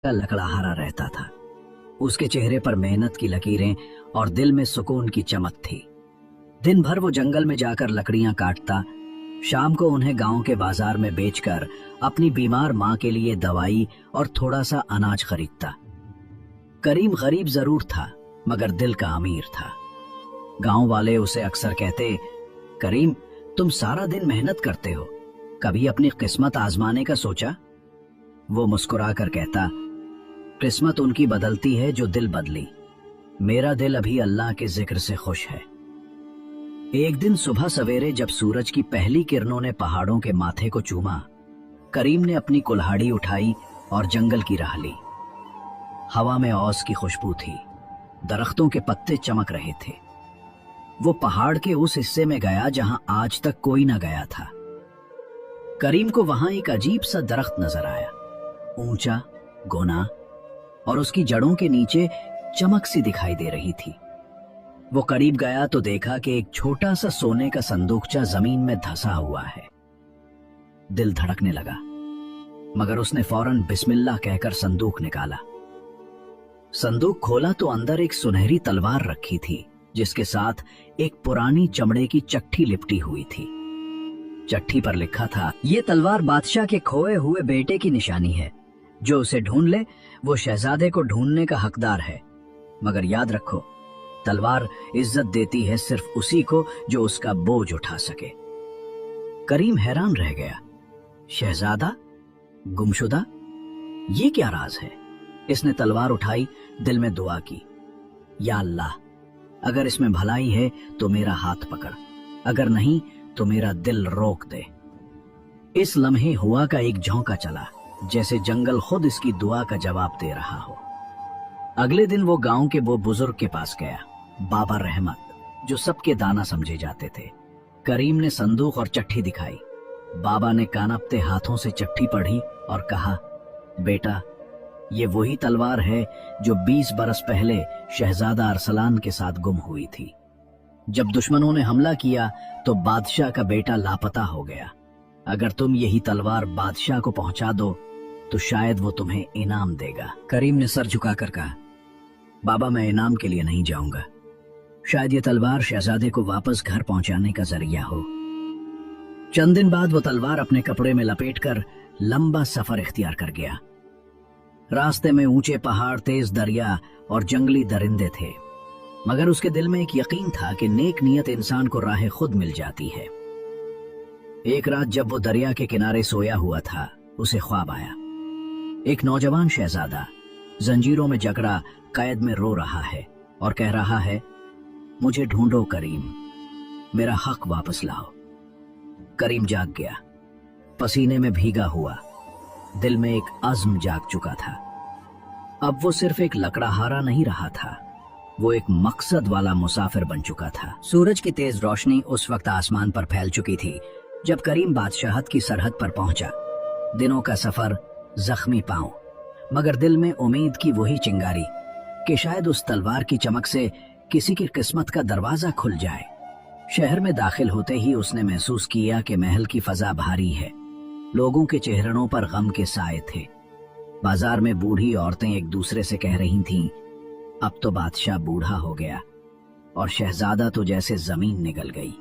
का लकड़हारा रहता था। उसके चेहरे पर मेहनत की लकीरें और दिल में सुकून की चमक थी। दिन भर वो जंगल में जाकर लकड़ियां काटता, शाम को उन्हें गांव के बाजार में बेचकर अपनी बीमार माँ के लिए दवाई और थोड़ा सा अनाज खरीदता। करीम गरीब जरूर था, मगर दिल का अमीर था। गांव वाले उसे अक्सर कहते, करीम तुम सारा दिन मेहनत करते हो, कभी अपनी किस्मत आजमाने का सोचा? वो मुस्कुरा कर कहता, किस्मत उनकी बदलती है जो दिल बदली, मेरा दिल अभी अल्लाह के जिक्र से खुश है। एक दिन सुबह सवेरे जब सूरज की पहली किरणों ने पहाड़ों के माथे को चूमा, करीम ने अपनी कुल्हाड़ी उठाई और जंगल की राह ली। हवा में औस की खुशबू थी, दरख्तों के पत्ते चमक रहे थे। वो पहाड़ के उस हिस्से में गया जहां आज तक कोई न गया था। करीम को वहां एक अजीब सा दरख्त नजर आया, ऊंचा, घना, और उसकी जड़ों के नीचे चमक सी दिखाई दे रही थी। वो करीब गया तो देखा कि एक छोटा सा सोने का संदूकचा जमीन में धंसा हुआ है। दिल धड़कने लगा, मगर उसने फौरन बिस्मिल्लाह कहकर संदूक निकाला। संदूक खोला तो अंदर एक सुनहरी तलवार रखी थी, जिसके साथ एक पुरानी चमड़े की चट्टी लिपटी हुई थी। चट्टी पर लिखा था, ये तलवार बादशाह के खोए हुए बेटे की निशानी है, जो उसे ढूंढ ले वो शहजादे को ढूंढने का हकदार है, मगर याद रखो तलवार इज्जत देती है सिर्फ उसी को जो उसका बोझ उठा सके। करीम हैरान रह गया, शहजादा, गुमशुदा, ये क्या राज है? इसने तलवार उठाई, दिल में दुआ की, या अल्लाह, अगर इसमें भलाई है तो मेरा हाथ पकड़, अगर नहीं तो मेरा दिल रोक दे। इस लम्हे हुआ का एक झोंका चला, जैसे जंगल खुद इसकी दुआ का जवाब दे रहा हो। अगले दिन वो गांव के वो बुजुर्ग के पास गया, बाबा रहमत, जो सबके दाना समझे जाते थे। करीम ने संदूक और चिट्ठी दिखाई। बाबा ने कानपते हाथों से चिट्ठी पढ़ी और कहा, बेटा, ये वही तलवार है जो 20 बरस पहले शहजादा अरसलान के साथ गुम हुई थी। जब दुश्मनों ने हमला किया तो बादशाह का बेटा लापता हो गया। अगर तुम यही तलवार बादशाह को पहुंचा दो तो शायद वो तुम्हें इनाम देगा। करीम ने सर झुकाकर कहा, बाबा, मैं इनाम के लिए नहीं जाऊंगा, शायद ये तलवार शहजादे को वापस घर पहुंचाने का जरिया हो। चंद दिन बाद वो तलवार अपने कपड़े में लपेटकर लंबा सफर इख्तियार कर गया। रास्ते में ऊंचे पहाड़, तेज दरिया और जंगली दरिंदे थे, मगर उसके दिल में एक यकीन था कि नेक नियत इंसान को राह खुद मिल जाती है। एक रात जब वो दरिया के किनारे सोया हुआ था, उसे ख्वाब आया। एक नौजवान शहजादा जंजीरों में जकड़ा कैद में रो रहा है और कह रहा है, मुझे ढूंढो करीम, मेरा हक वापस लाओ। करीम जाग गया, पसीने में भीगा हुआ, दिल में एक अज़्म जाग चुका था। अब वो सिर्फ एक लकड़हारा नहीं रहा था, वो एक मकसद वाला मुसाफिर बन चुका था। सूरज की तेज रोशनी उस वक्त आसमान पर फैल चुकी थी जब करीम बादशाहत की सरहद पर पहुंचा। दिनों का सफर, जख्मी पांव, मगर दिल में उम्मीद की वही चिंगारी कि शायद उस तलवार की चमक से किसी की किस्मत का दरवाजा खुल जाए। शहर में दाखिल होते ही उसने महसूस किया कि महल की फजा भारी है, लोगों के चेहरों पर गम के साए थे। बाजार में बूढ़ी औरतें एक दूसरे से कह रही थीं, अब तो बादशाह बूढ़ा हो गया और शहजादा तो जैसे जमीन निगल गई।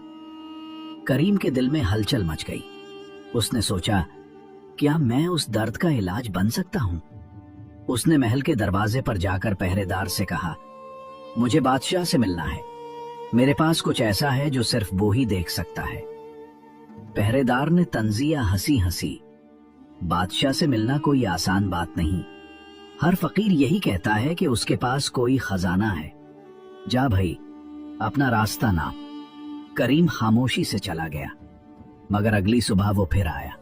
करीम के दिल में हलचल मच गई। उसने सोचा, क्या मैं उस दर्द का इलाज बन सकता हूं? उसने महल के दरवाजे पर जाकर पहरेदार से कहा, मुझे बादशाह से मिलना है, मेरे पास कुछ ऐसा है जो सिर्फ वो ही देख सकता है। पहरेदार ने तंजिया हंसी हंसी, बादशाह से मिलना कोई आसान बात नहीं, हर फकीर यही कहता है कि उसके पास कोई खजाना है। जा भाई, अपना रास्ता नाप। करीम खामोशी से चला गया, मगर अगली सुबह वो फिर आया,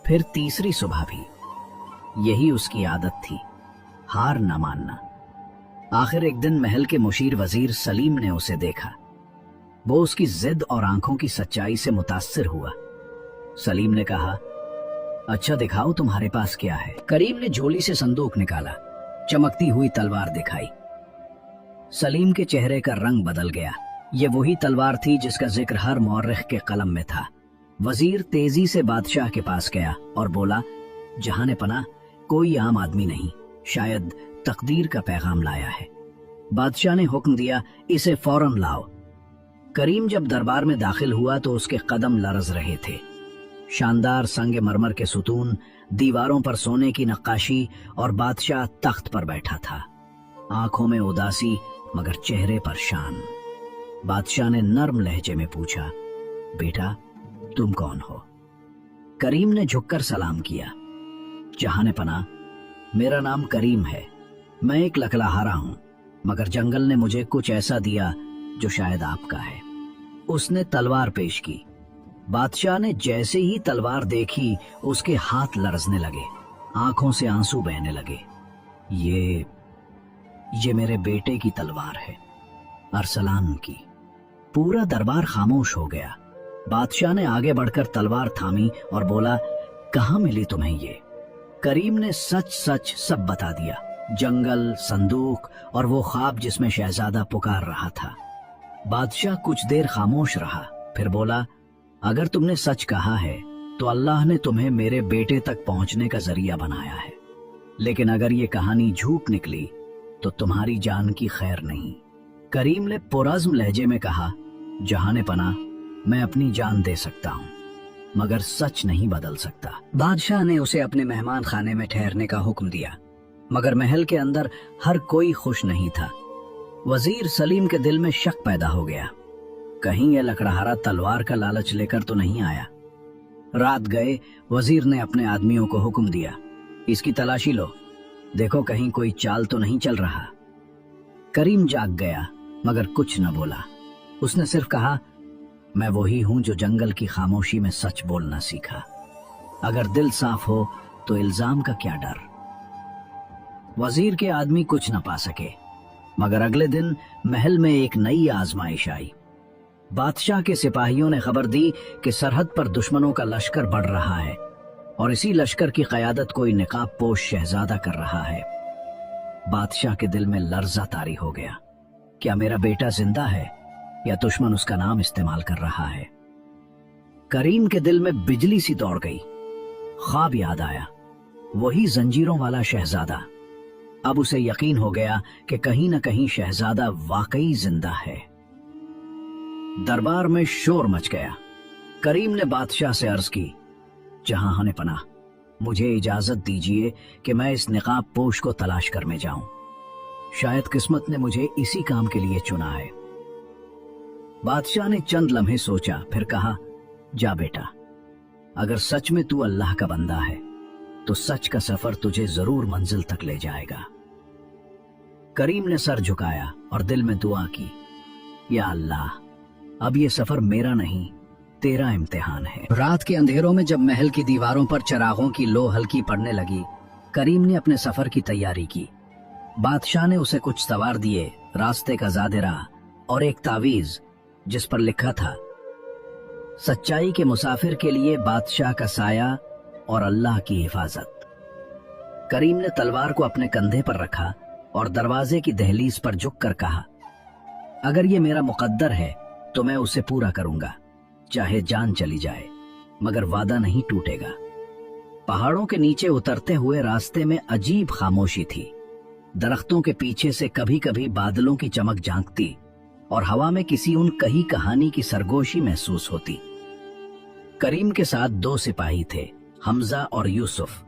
फिर तीसरी सुबह भी। यही उसकी आदत थी, हार न मानना। आखिर एक दिन महल के मुशीर वजीर सलीम ने उसे देखा। वो उसकी जिद और आंखों की सच्चाई से मुतासिर हुआ। सलीम ने कहा, अच्छा दिखाओ तुम्हारे पास क्या है। करीम ने झोली से संदूक निकाला, चमकती हुई तलवार दिखाई। सलीम के चेहरे का रंग बदल गया। ये वही तलवार थी जिसका जिक्र हर मौर्रिख के कलम में था। वजीर तेजी से बादशाह के पास गया और बोला, जहाने पनाह, कोई आम आदमी नहीं, शायद तकदीर का पैगाम लाया है। बादशाह ने हुक्म दिया, इसे फौरन लाओ। करीम जब दरबार में दाखिल हुआ तो उसके कदम लरज रहे थे। शानदार संगमरमर के सुतून, दीवारों पर सोने की नक्काशी और बादशाह तख्त पर बैठा था, आंखों में उदासी मगर चेहरे पर शान। बादशाह ने नर्म लहजे में पूछा, बेटा तुम कौन हो? करीम ने झुककर सलाम किया, जहाने पना, मेरा नाम करीम है। मैं एक लकड़हारा हूं, मगर जंगल ने मुझे कुछ ऐसा दिया जो शायद आपका है। उसने तलवार पेश की। बादशाह ने जैसे ही तलवार देखी उसके हाथ लरजने लगे, आंखों से आंसू बहने लगे। ये मेरे बेटे की तलवार है, अरसलान की। पूरा दरबार खामोश हो गया। बादशाह ने आगे बढ़कर तलवार थामी और बोला, कहाँ मिली तुम्हें ये? करीम ने सच सच सब बता दिया, जंगल, संदूक और वो ख्वाब जिसमें शहजादा पुकार रहा था। बादशाह कुछ देर खामोश रहा, फिर बोला, अगर तुमने सच कहा है तो अल्लाह ने तुम्हें मेरे बेटे तक पहुंचने का जरिया बनाया है, लेकिन अगर ये कहानी झूठ निकली तो तुम्हारी जान की खैर नहीं। करीम ने पुरज़्म लहजे में कहा, जहाने पना, मैं अपनी जान दे सकता हूँ मगर सच नहीं बदल सकता। बादशाह ने उसे अपने मेहमान खाने में ठहरने का हुक्म दिया, मगर महल के अंदर हर कोई खुश नहीं था। वजीर सलीम के दिल में शक पैदा हो गया, कहीं यह लकड़हारा तलवार का लालच लेकर तो नहीं आया। रात गए, वजीर ने अपने आदमियों को हुक्म दिया, इसकी तलाशी लो, देखो कहीं कोई चाल तो नहीं चल रहा। करीम जाग गया मगर कुछ न बोला। उसने सिर्फ कहा, मैं वही हूं जो जंगल की खामोशी में सच बोलना सीखा। अगर दिल साफ हो तो इल्जाम का क्या डर। वजीर के आदमी कुछ न पा सके, मगर अगले दिन महल में एक नई आजमाइश आई। बादशाह के सिपाहियों ने खबर दी कि सरहद पर दुश्मनों का लश्कर बढ़ रहा है और इसी लश्कर की कयादत कोई निकाब पोश शहजादा कर रहा है। बादशाह के दिल में लर्जा तारी हो गया, क्या मेरा बेटा जिंदा है या दुश्मन उसका नाम इस्तेमाल कर रहा है? करीम के दिल में बिजली सी दौड़ गई। ख्वाब याद आया, वही जंजीरों वाला शहजादा। अब उसे यकीन हो गया कि कहीं न कहीं शहजादा वाकई जिंदा है। दरबार में शोर मच गया। करीम ने बादशाह से अर्ज की, जहां हने पना, मुझे इजाजत दीजिए कि मैं इस निकाब पोश को तलाश कर में जाऊं। शायद किस्मत ने मुझे इसी काम के लिए चुना है। बादशाह ने चंद लम्हे सोचा, फिर कहा, जा बेटा, अगर सच में तू अल्लाह का बंदा है तो सच का सफर तुझे जरूर मंजिल तक ले जाएगा। करीम ने सर झुकाया और दिल में दुआ की, या अल्लाह, अब ये सफर मेरा नहीं तेरा इम्तिहान है। रात के अंधेरों में जब महल की दीवारों पर चरागों की लो हल्की पड़ने लगी, करीम ने अपने सफर की तैयारी की। बादशाह ने उसे कुछ सवार दिए, रास्ते का ज़ादिरा और एक तावीज जिस पर लिखा था, सच्चाई के मुसाफिर के लिए बादशाह का साया और अल्लाह की हिफाजत। करीम ने तलवार को अपने कंधे पर रखा और दरवाजे की दहलीज पर झुककर कहा, अगर ये मेरा मुकद्दर है तो मैं उसे पूरा करूंगा, चाहे जान चली जाए, मगर वादा नहीं टूटेगा। पहाड़ों के नीचे उतरते हुए रास्ते में अजीब खामोशी थी। दरख्तों के पीछे से कभी कभी बादलों की चमक झांकती और हवा में किसी उन कही कहानी की सरगोशी महसूस होती। करीम के साथ दो सिपाही थे, हमजा और यूसुफ।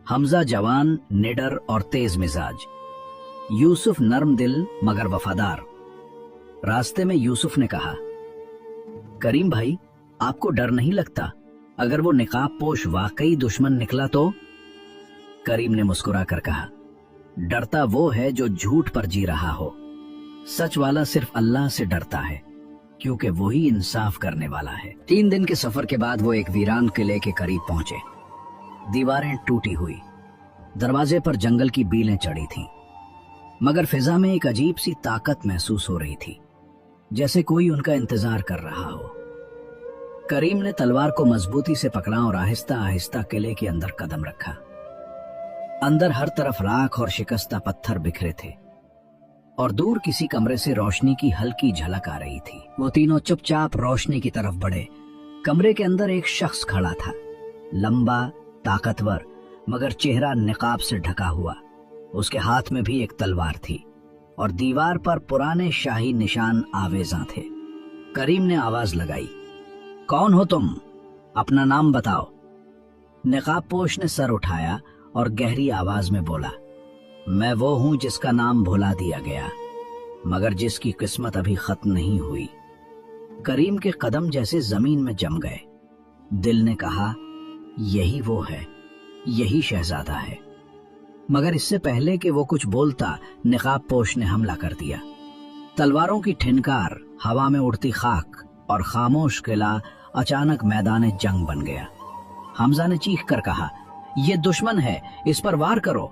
हमजा जवान, निडर और तेज मिजाज, यूसुफ नर्म दिल मगर वफादार। रास्ते में यूसुफ ने कहा, करीम भाई, आपको डर नहीं लगता अगर वो निकाब पोश वाकई दुश्मन निकला तो? करीम ने मुस्कुरा कर कहा, डरता वो है जो झूठ पर जी रहा हो, सच वाला सिर्फ अल्लाह से डरता है, क्योंकि वही इंसाफ करने वाला है। 3 दिन के सफर के बाद वो एक वीरान किले के करीब पहुंचे। दीवारें टूटी हुई, दरवाजे पर जंगल की बीलें चढ़ी थीं, मगर फिजा में एक अजीब सी ताकत महसूस हो रही थी, जैसे कोई उनका इंतजार कर रहा हो। करीम ने तलवार को मजबूती से पकड़ा और आहिस्ता आहिस्ता किले के अंदर कदम रखा। अंदर हर तरफ राख और शिकस्ता पत्थर बिखरे थे और दूर किसी कमरे से रोशनी की हल्की झलक आ रही थी। वो तीनों चुपचाप रोशनी की तरफ बढ़े। कमरे के अंदर एक शख्स खड़ा था, लंबा, ताकतवर, मगर चेहरा निकाब से ढका हुआ। उसके हाथ में भी एक तलवार थी और दीवार पर पुराने शाही निशान आवेजा थे। करीम ने आवाज लगाई, कौन हो तुम? अपना नाम बताओ। नकाबपोश ने सर उठाया और गहरी आवाज में बोला, मैं वो हूं जिसका नाम भुला दिया गया, मगर जिसकी किस्मत अभी खत्म नहीं हुई। करीम के कदम जैसे जमीन में जम गए। दिल ने कहा, यही वो है, यही शहजादा है। मगर इससे पहले कि वो कुछ बोलता, नकाबपोश ने हमला कर दिया। तलवारों की ठिनकार, हवा में उड़ती खाक और खामोश किला अचानक मैदान जंग बन गया। हमजा ने चीख कर कहा, ये दुश्मन है, इस पर वार करो।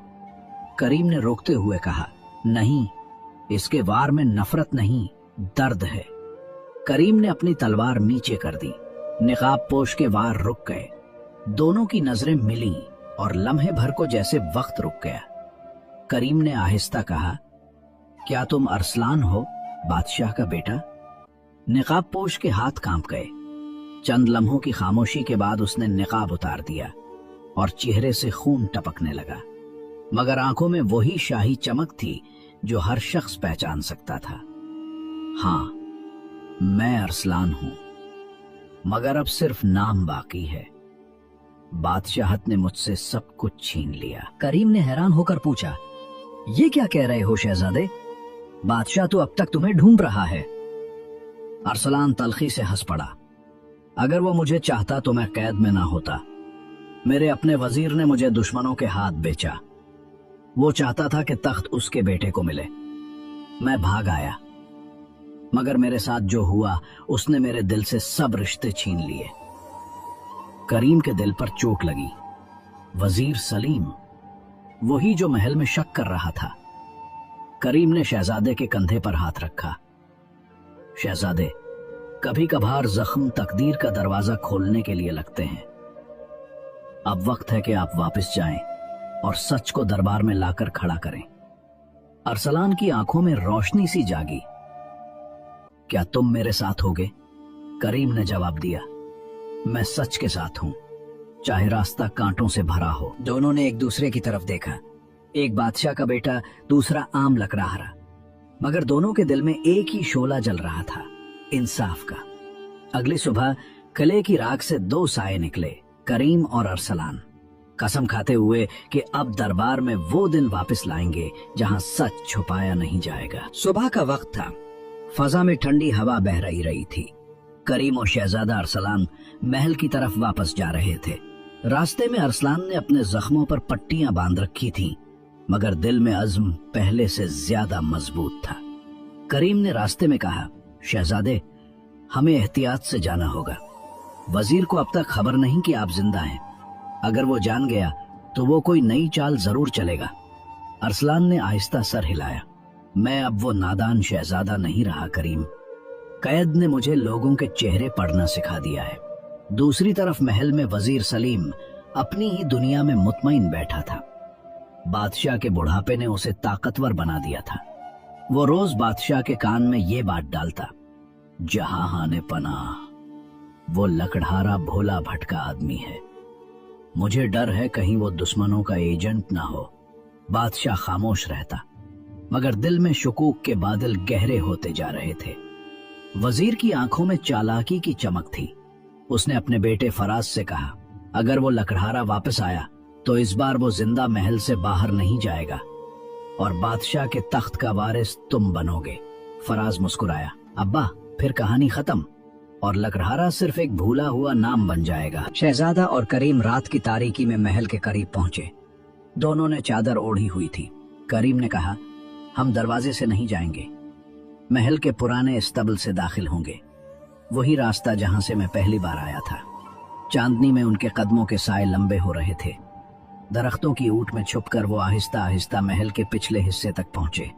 करीम ने रोकते हुए कहा, नहीं, इसके वार में नफरत नहीं, दर्द है। करीम ने अपनी तलवार नीचे कर दी। नकाबपोश के वार रुक गए। दोनों की नजरें मिली और लम्हे भर को जैसे वक्त रुक गया। करीम ने आहिस्ता कहा, क्या तुम अरसलान हो, बादशाह का बेटा? नकाबपोश के हाथ कांप गए। चंद लम्हों की खामोशी के बाद उसने निकाब उतार दिया और चेहरे से खून टपकने लगा, मगर आंखों में वही शाही चमक थी जो हर शख्स पहचान सकता था। हाँ, मैं अरसलान हूं, मगर अब सिर्फ नाम बाकी है। बादशाहत ने मुझसे सब कुछ छीन लिया। करीम ने हैरान होकर पूछा, ये क्या कह रहे हो शहजादे? बादशाह तो अब तक तुम्हें ढूंढ रहा है। अरसलान तलखी से हंस पड़ा। अगर वो मुझे चाहता तो मैं कैद में ना होता। मेरे अपने वजीर ने मुझे दुश्मनों के हाथ बेचा। वो चाहता था कि तख्त उसके बेटे को मिले। मैं भाग आया, मगर मेरे साथ जो हुआ उसने मेरे दिल से सब रिश्ते छीन लिए। करीम के दिल पर चोट लगी। वजीर सलीम, वही जो महल में शक कर रहा था। करीम ने शहजादे के कंधे पर हाथ रखा। शहजादे, कभी कभार जख्म तकदीर का दरवाजा खोलने के लिए लगते हैं। अब वक्त है कि आप वापस जाएं और सच को दरबार में लाकर खड़ा करें। अरसलान की आंखों में रोशनी सी जागी। क्या तुम मेरे साथ होगे? करीम ने जवाब दिया, मैं सच के साथ हूं, चाहे रास्ता कांटों से भरा हो। दोनों ने एक दूसरे की तरफ देखा। एक बादशाह का बेटा, दूसरा आम लकड़हारा, मगर दोनों के दिल में एक ही शोला जल रहा था, इंसाफ का। अगली सुबह किले की राख से दो साए निकले, करीम और अरसलान, कसम खाते हुए कि अब दरबार में वो दिन वापस लाएंगे जहां सच छुपाया नहीं जाएगा। सुबह का वक्त था। फजा में ठंडी हवा बह रही थी। करीम और शहजादा अरसलान महल की तरफ वापस जा रहे थे। रास्ते में अरसलान ने अपने जख्मों पर पट्टियां बांध रखी थीं, मगर दिल में अज़्म पहले से ज्यादा मजबूत था। करीम ने रास्ते में कहा, शहजादे, हमें एहतियात से जाना होगा। वजीर को अब तक खबर नहीं कि आप जिंदा हैं। अगर वो जान गया तो वो कोई नई चाल जरूर चलेगा। अरसलान ने आहिस्ता सर हिलाया। मैं अब वो नादान शहजादा नहीं रहा करीम। कैद ने मुझे लोगों के चेहरे पढ़ना सिखा दिया है। दूसरी तरफ महल में वजीर सलीम अपनी ही दुनिया में मुतमईन बैठा था। बादशाह के बुढ़ापे ने उसे ताकतवर बना दिया था। वो रोज बादशाह के कान में ये बात डालता, जहां ने पनाह, वो लकड़हारा भोला भटका आदमी है। मुझे डर है कहीं वो दुश्मनों का एजेंट ना हो। बादशाह खामोश रहता, मगर दिल में शुकूक के बादल गहरे होते जा रहे थे। वजीर की आंखों में चालाकी की चमक थी। उसने अपने बेटे फराज से कहा, अगर वो लकड़हारा वापस आया तो इस बार वो जिंदा महल से बाहर नहीं जाएगा और बादशाह के तख्त का वारिस तुम बनोगे। फराज मुस्कुराया, अब्बा, फिर कहानी खत्म और लकड़हारा सिर्फ एक भूला हुआ नाम बन जाएगा। शहजादा और करीम रात की तारीकी में महल के करीब पहुंचे। दोनों ने चादर ओढ़ी हुई थी। करीम ने कहा, हम दरवाजे से नहीं जाएंगे, महल के पुराने इस्तबल से दाखिल होंगे, वही रास्ता जहां से मैं पहली बार आया था। चांदनी में उनके कदमों के साए लंबे हो रहे थे। दरख्तों की ऊंट में छुपकर वो आहिस्ता आहिस्ता महल के पिछले हिस्से तक पहुंचे।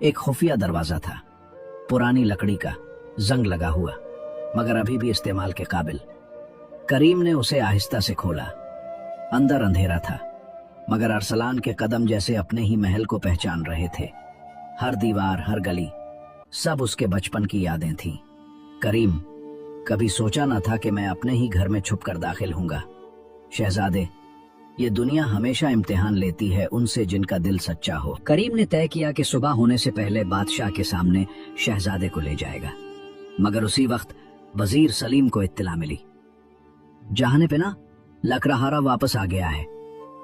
एक खुफिया दरवाजा था, पुरानी लकड़ी का, जंग लगा हुआ, मगर अभी भी इस्तेमाल के काबिल। करीम ने उसे आहिस्ता से खोला। अंदर अंधेरा था, मगर अरसलान के कदम जैसे अपने ही महल को पहचान रहे थे। हर दीवार, हर गली, सब उसके बचपन की यादें थीं। करीम, कभी सोचा न था कि मैं अपने ही घर में छुपकर दाखिल हूंगा। शहजादे, ये दुनिया हमेशा इम्तिहान लेती है उनसे जिनका दिल सच्चा हो। करीम ने तय किया कि सुबह होने से पहले बादशाह के सामने शहजादे को ले जाएगा, मगर उसी वक्त वजीर सलीम को इत्तला मिली। जहाने पे ना लकड़हारा वापस आ गया है,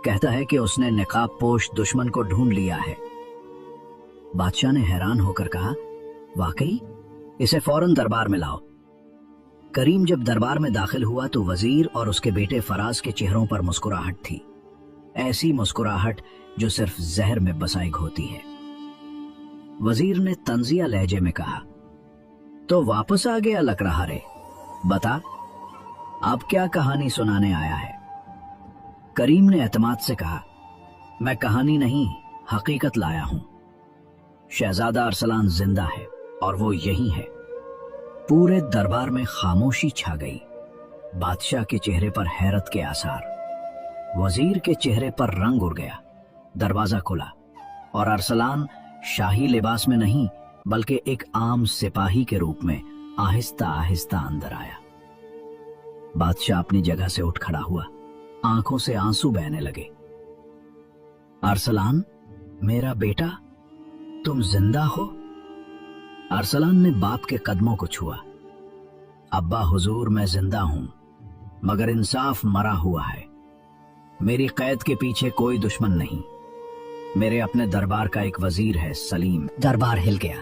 कहता है कि उसने निकाब पोश दुश्मन को ढूंढ लिया है। बादशाह ने हैरान होकर कहा, वाकई? इसे फौरन दरबार में लाओ। करीम जब दरबार में दाखिल हुआ तो वजीर और उसके बेटे फराज के चेहरों पर मुस्कुराहट थी, ऐसी मुस्कुराहट जो सिर्फ जहर में बसाई होती है। वजीर ने तंजिया लहजे में कहा, तो वापस आ गया लकड़हारे, बता अब क्या कहानी सुनाने आया है? करीम ने एतमाद से कहा, मैं कहानी नहीं हकीकत लाया हूं। शहजादा अरसलान जिंदा है और वो यही है। पूरे दरबार में खामोशी छा गई। बादशाह के चेहरे पर हैरत के आसार, वजीर के चेहरे पर रंग उड़ गया। दरवाजा खुला और अरसलान शाही लिबास में नहीं बल्कि एक आम सिपाही के रूप में आहिस्ता आहिस्ता अंदर आया। बादशाह अपनी जगह से उठ खड़ा हुआ, आंखों से आंसू बहने लगे। अरसलान, मेरा बेटा, तुम जिंदा हो? अरसलान ने बाप के कदमों को छुआ। अब्बा हुजूर, मैं जिंदा हूं, मगर इंसाफ मरा हुआ है। मेरी कैद के पीछे कोई दुश्मन नहीं। मेरे अपने दरबार का एक वजीर है, सलीम। दरबार हिल गया।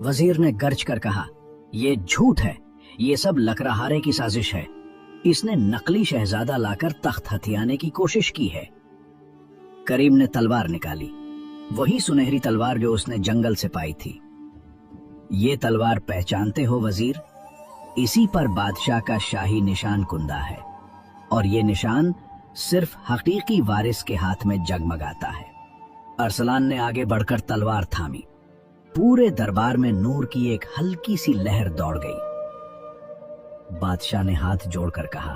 वजीर ने गर्ज कर कहा, ये झूठ है, ये सब लकड़हारे की साजिश है। इसने नकली शहजादा लाकर तख्त हथियाने की कोशिश की है। करीम ने तलवार निकाली, वही सुनहरी तलवार जो उसने जंगल से पाई थी। ये तलवार पहचानते हो वजीर? इसी पर बादशाह का शाही निशान कुंदा है और ये निशान सिर्फ हकीकी वारिस के हाथ में जगमगाता है। अरसलान ने आगे बढ़कर तलवार थामी। पूरे दरबार में नूर की एक हल्की सी लहर दौड़ गई। बादशाह ने हाथ जोड़कर कहा,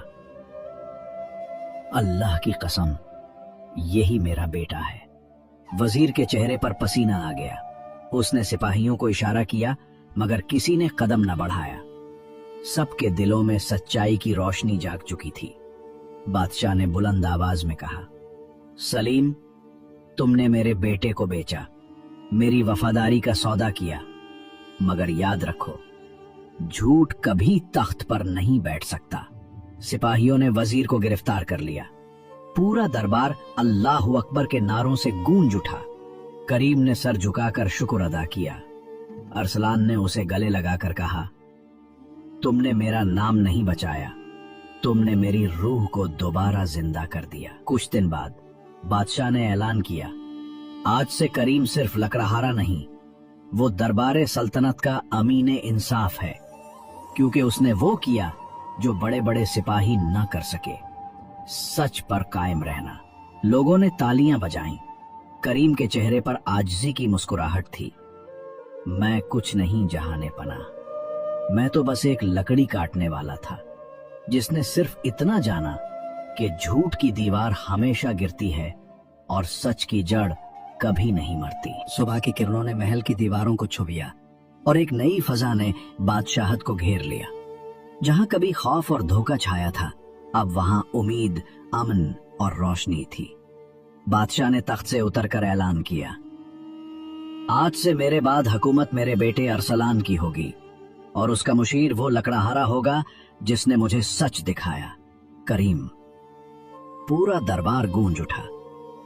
अल्लाह की कसम, यही मेरा बेटा है। वजीर के चेहरे पर पसीना आ गया। उसने सिपाहियों को इशारा किया, मगर किसी ने कदम न बढ़ाया। सबके दिलों में सच्चाई की रोशनी जाग चुकी थी। बादशाह ने बुलंद आवाज में कहा, सलीम, तुमने मेरे बेटे को बेचा, मेरी वफादारी का सौदा किया, मगर याद रखो, झूठ कभी तख्त पर नहीं बैठ सकता। सिपाहियों ने वजीर को गिरफ्तार कर लिया। पूरा दरबार अल्लाह अकबर के नारों से गूंज उठा। करीम ने सर झुकाकर शुक्र अदा किया। अरसलान ने उसे गले लगाकर कहा, तुमने मेरा नाम नहीं बचाया, तुमने मेरी रूह को दोबारा जिंदा कर दिया। कुछ दिन बाद बादशाह ने ऐलान किया, आज से करीम सिर्फ लकड़हारा नहीं, वो दरबार सल्तनत का अमीन इंसाफ है, क्योंकि उसने वो किया जो बड़े बड़े सिपाही न कर सके, सच पर कायम रहना। लोगों ने तालियां बजाईं। करीम के चेहरे पर आजिज़ी की मुस्कुराहट थी। मैं कुछ नहीं जहाने पना, मैं तो बस एक लकड़ी काटने वाला था, जिसने सिर्फ इतना जाना कि झूठ की दीवार हमेशा गिरती है और सच की जड़ कभी नहीं मरती। सुबह की किरणों ने महल की दीवारों को छुबिया और एक नई फजा ने बादशाहत को घेर लिया। जहां कभी खौफ और धोखा छाया था, अब वहां उम्मीद, अमन और रोशनी थी। बादशाह ने तख्त से उतरकर ऐलान किया, आज से मेरे बाद हुकूमत मेरे बेटे अरसलान की होगी और उसका मुशीर वो लकड़हारा होगा जिसने मुझे सच दिखाया, करीम। पूरा दरबार गूंज उठा।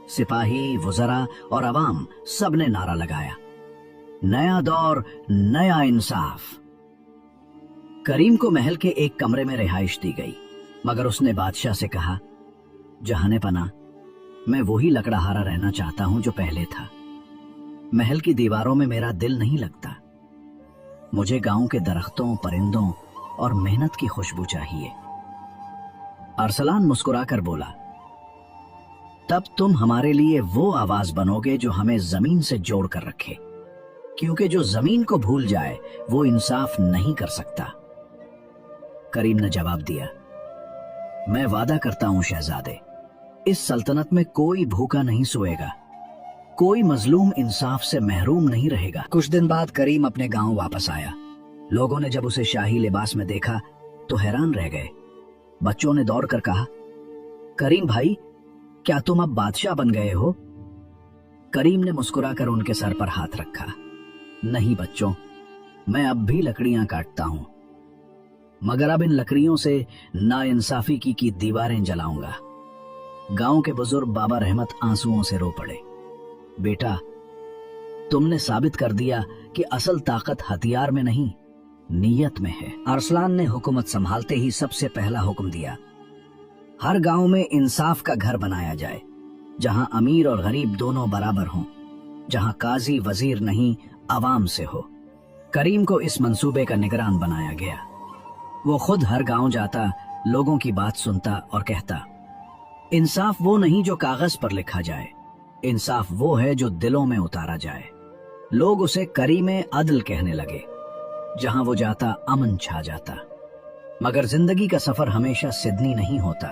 सिपाही, वुज़रा और अवाम सब ने नारा लगाया, नया दौर, नया इंसाफ। करीम को महल के एक कमरे में रिहाइश दी गई, मगर उसने बादशाह से कहा, जहाने पना, मैं वही लकड़हारा रहना चाहता हूं जो पहले था। महल की दीवारों में मेरा दिल नहीं लगता। मुझे गांव के दरख्तों, परिंदों और मेहनत की खुशबू चाहिए। अरसलान मुस्कुराकर बोला, तब तुम हमारे लिए वो आवाज बनोगे जो हमें जमीन से जोड़ कर रखे, क्योंकि जो जमीन को भूल जाए वो इंसाफ नहीं कर सकता। करीम ने जवाब दिया, मैं वादा करता हूं शहजादे, इस सल्तनत में कोई भूखा नहीं सोएगा, कोई मजलूम इंसाफ से महरूम नहीं रहेगा। कुछ दिन बाद करीम अपने गांव वापस आया। लोगों ने जब उसे शाही लिबास में देखा तो हैरान रह गए। बच्चों ने दौड़कर कहा, करीम भाई, क्या तुम अब बादशाह बन गए हो? करीम ने मुस्कुराकर उनके सर पर हाथ रखा। नहीं बच्चों, मैं अब भी लकड़ियां काटता हूं, मगर अब इन लकड़ियों से नाइंसाफी की दीवारें जलाऊंगा। गांव के बुजुर्ग बाबा रहमत आंसुओं से रो पड़े। बेटा, तुमने साबित कर दिया कि असल ताकत हथियार में नहीं, नीयत में है। अरसलान ने हुकूमत संभालते ही सबसे पहला हुक्म दिया, हर गांव में इंसाफ का घर बनाया जाए, जहां अमीर और गरीब दोनों बराबर हों, जहां काजी वजीर नहीं आवाम से हो। करीम को इस मंसूबे का निगरान बनाया गया। वो खुद हर गांव जाता, लोगों की बात सुनता और कहता, इंसाफ वो नहीं जो कागज पर लिखा जाए, इंसाफ वो है जो दिलों में उतारा जाए। लोग उसे करीमे अदल कहने लगे। जहां वो जाता अमन छा जाता। मगर जिंदगी का सफर हमेशा सिद्धनी नहीं होता।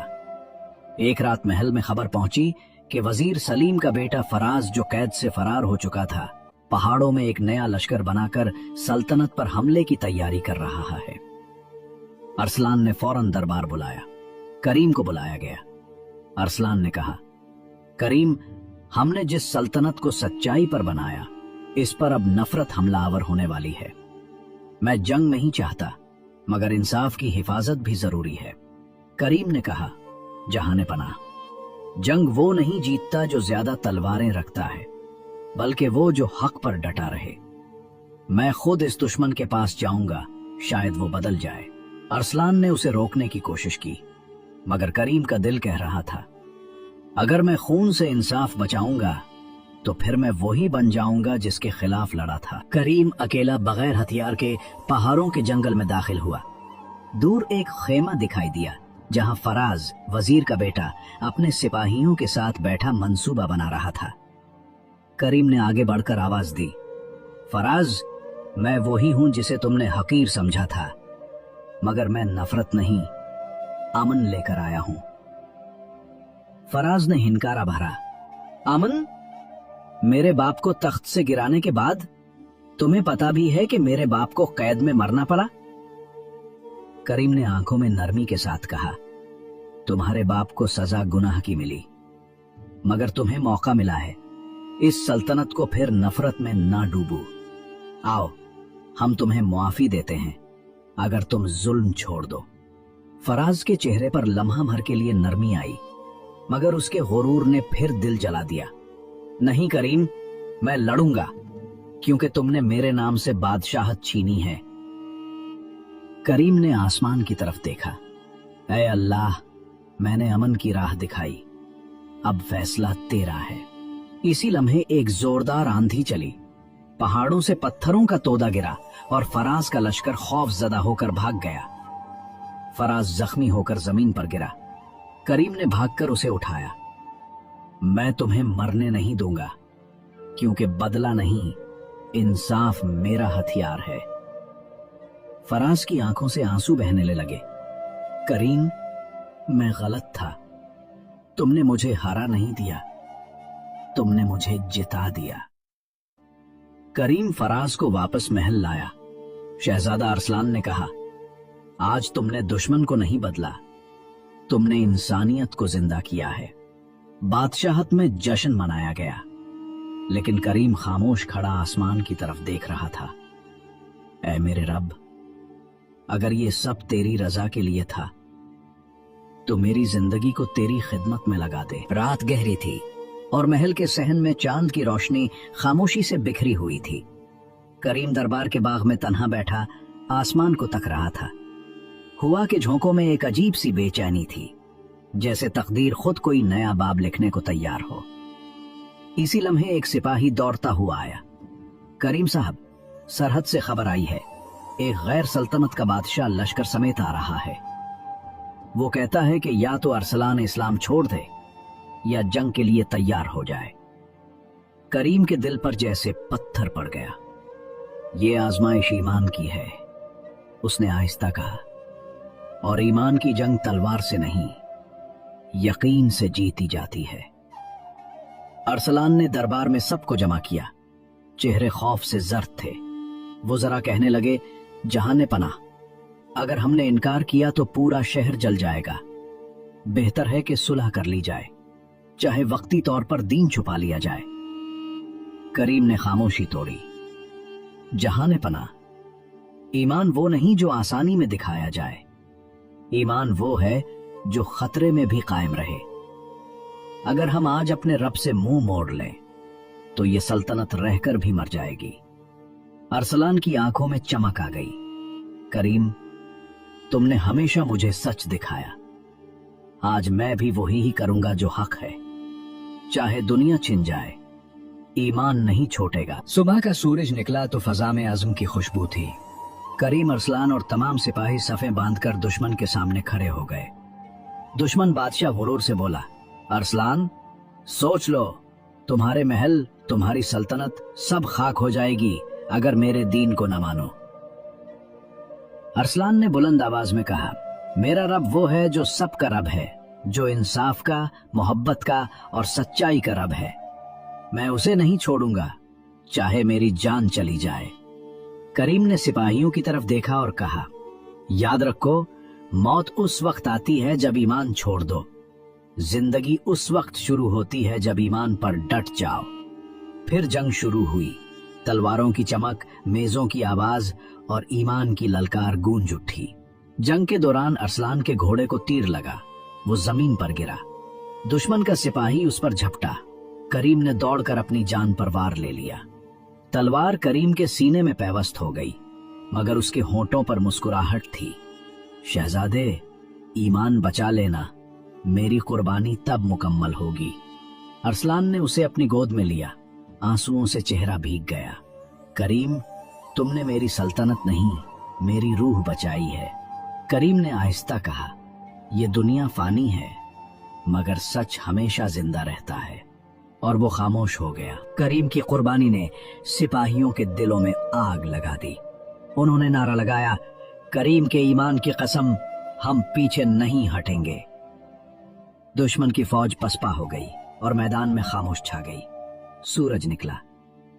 एक रात महल में खबर पहुंची कि वजीर सलीम का बेटा फराज, जो कैद से फरार हो चुका था, पहाड़ों में एक नया लश्कर बनाकर सल्तनत पर हमले की तैयारी कर रहा है। अरसलान ने फौरन दरबार बुलाया। करीम को बुलाया गया। अरसलान ने कहा, करीम, हमने जिस सल्तनत को सच्चाई पर बनाया, इस पर अब नफरत हमलावर होने वाली है। मैं जंग नहीं चाहता, मगर इंसाफ की हिफाजत भी जरूरी है। करीम ने कहा, जहाने पनाह, जंग वो नहीं जीतता जो ज्यादा तलवारें रखता है, बल्कि वो जो हक पर डटा रहे। मैं खुद इस दुश्मन के पास जाऊंगा, शायद वो बदल जाए। अरसलान ने उसे रोकने की कोशिश की, मगर करीम का दिल कह रहा था, अगर मैं खून से इंसाफ बचाऊंगा तो फिर मैं वही बन जाऊंगा जिसके खिलाफ लड़ा था। करीम अकेला बगैर हथियार के पहाड़ों के जंगल में दाखिल हुआ। दूर एक खेमा दिखाई दिया, जहां फराज, वजीर का बेटा, अपने सिपाहियों के साथ बैठा मंसूबा बना रहा था। करीम ने आगे बढ़कर आवाज दी, फराज, मैं वही हूं जिसे तुमने हकीर समझा था, मगर मैं नफरत नहीं, अमन लेकर आया हूं। फराज ने हिनकारा भरा, अमन? मेरे बाप को तख्त से गिराने के बाद तुम्हें पता भी है कि मेरे बाप को कैद में मरना पड़ा? करीम ने आंखों में नरमी के साथ कहा, तुम्हारे बाप को सजा गुनाह की मिली, मगर तुम्हें मौका मिला है। इस सल्तनत को फिर नफरत में ना डूबो। आओ, हम तुम्हें मुआफी देते हैं अगर तुम जुल्म छोड़ दो। फराज के चेहरे पर लम्हा भर के लिए नरमी आई, मगर उसके गुरूर ने फिर दिल जला दिया। नहीं करीम, मैं लड़ूंगा, क्योंकि तुमने मेरे नाम से बादशाहत छीनी है। करीम ने आसमान की तरफ देखा। ऐ अल्लाह, मैंने अमन की राह दिखाई, अब फैसला तेरा है। इसी लम्हे एक जोरदार आंधी चली, पहाड़ों से पत्थरों का तोदा गिरा और फराज का लश्कर खौफजदा होकर भाग गया। फराज जख्मी होकर जमीन पर गिरा। करीम ने भागकर उसे उठाया। मैं तुम्हें मरने नहीं दूंगा, क्योंकि बदला नहीं, इंसाफ मेरा हथियार है। फराज की आंखों से आंसू बहने लगे। करीम, मैं गलत था, तुमने मुझे हारा नहीं दिया, तुमने मुझे जिता दिया। करीम फराज को वापस महल लाया। शहजादा अरसलान ने कहा, आज तुमने दुश्मन को नहीं बदला, तुमने इंसानियत को जिंदा किया है। बादशाहत में जश्न मनाया गया, लेकिन करीम खामोश खड़ा आसमान की तरफ देख रहा था। ऐ मेरे रब, अगर ये सब तेरी रजा के लिए था, तो मेरी जिंदगी को तेरी खिदमत में लगा दे। रात गहरी थी और महल के सहन में चांद की रोशनी खामोशी से बिखरी हुई थी। करीम दरबार के बाग में तन्हा बैठा आसमान को तक रहा था। हुआ के झोंकों में एक अजीब सी बेचैनी थी, जैसे तकदीर खुद कोई नया बाब लिखने को तैयार हो। इसी लम्हे एक सिपाही दौड़ता हुआ आया। करीम साहब, सरहद से खबर आई है, एक गैर सल्तनत का बादशाह लश्कर समेत आ रहा है। वो कहता है कि या तो अरसलान इस्लाम छोड़ दे या जंग के लिए तैयार हो जाए। करीम के दिल पर जैसे पत्थर पड़ गया। ये आजमाइश ईमान की है, उसने आहिस्ता कहा, और ईमान की जंग तलवार से नहीं, यकीन से जीती जाती है। अरसलान ने दरबार में सबको जमा किया। चेहरे खौफ से जर्द थे। वो जरा कहने लगे, जहाने पनाह, अगर हमने इनकार किया तो पूरा शहर जल जाएगा। बेहतर है कि सुलह कर ली जाए। चाहे वक्ती तौर पर दीन छुपा लिया जाए। करीम ने खामोशी तोड़ी। जहां ने पना, ईमान वो नहीं जो आसानी में दिखाया जाए, ईमान वो है जो खतरे में भी कायम रहे। अगर हम आज अपने रब से मुंह मोड़ लें तो ये सल्तनत रहकर भी मर जाएगी। अरसलान की आंखों में चमक आ गई। करीम, तुमने हमेशा मुझे सच दिखाया, आज मैं भी वही ही करूंगा जो हक है। चाहे दुनिया छिन जाए, ईमान नहीं छोड़ेगा। सुबह का सूरज निकला तो फजा में आज़म की खुशबू थी। करीम, अरसलान और तमाम सिपाही सफ़ें बांधकर दुश्मन के सामने खड़े हो गए। दुश्मन बादशाह गुरूर से बोला, अरसलान, सोच लो, तुम्हारे महल, तुम्हारी सल्तनत सब खाक हो जाएगी अगर मेरे दीन को न मानो। अरसलान ने बुलंद आवाज में कहा, मेरा रब वो है जो सबका रब है, जो इंसाफ का, मोहब्बत का और सच्चाई का रब है। मैं उसे नहीं छोड़ूंगा, चाहे मेरी जान चली जाए। करीम ने सिपाहियों की तरफ देखा और कहा, याद रखो, मौत उस वक्त आती है जब ईमान छोड़ दो, जिंदगी उस वक्त शुरू होती है जब ईमान पर डट जाओ। फिर जंग शुरू हुई। तलवारों की चमक, मेजों की आवाज और ईमान की ललकार गूंज उठी। जंग के दौरान अरसलान के घोड़े को तीर लगा, वो जमीन पर गिरा। दुश्मन का सिपाही उस पर झपटा। करीम ने दौड़कर अपनी जान पर वार ले लिया। तलवार करीम के सीने में पैवस्त हो गई, मगर उसके होंठों पर मुस्कुराहट थी। शहजादे, ईमान बचा लेना, मेरी कुर्बानी तब मुकम्मल होगी। अरसलान ने उसे अपनी गोद में लिया। आंसुओं से चेहरा भीग गया। करीम, तुमने मेरी सल्तनत नहीं, मेरी रूह बचाई है। करीम ने आहिस्ता कहा, ये दुनिया फानी है, मगर सच हमेशा जिंदा रहता है। और वो खामोश हो गया। करीम की कुर्बानी ने सिपाहियों के दिलों में आग लगा दी। उन्होंने नारा लगाया, करीम के ईमान की कसम, हम पीछे नहीं हटेंगे। दुश्मन की फौज पसपा हो गई और मैदान में खामोश छा गई। सूरज निकला,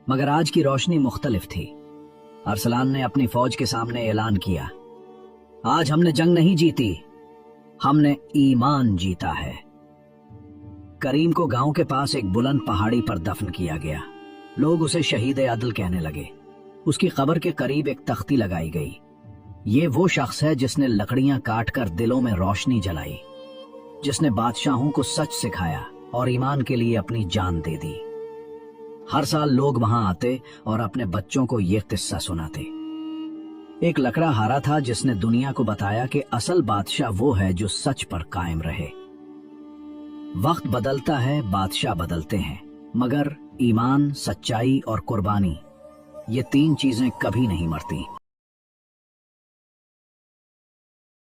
मगर आज की रोशनी मुख्तलिफ थी। अरसलान ने अपनी फौज के सामने ऐलान किया, आज हमने जंग नहीं जीती, हमने ईमान जीता है। करीम को गांव के पास एक बुलंद पहाड़ी पर दफन किया गया। लोग उसे शहीद अदल कहने लगे। उसकी कब्र के करीब एक तख्ती लगाई गई। ये वो शख्स है जिसने लकड़ियां काटकर दिलों में रोशनी जलाई, जिसने बादशाहों को सच सिखाया और ईमान के लिए अपनी जान दे दी। हर साल लोग वहां आते और अपने बच्चों को ये किस्सा सुनाते। एक लकड़हारा था जिसने दुनिया को बताया कि असल बादशाह वो है जो सच पर कायम रहे। वक्त बदलता है, बादशाह बदलते हैं, मगर ईमान, सच्चाई और कुर्बानी, ये तीन चीजें कभी नहीं मरती।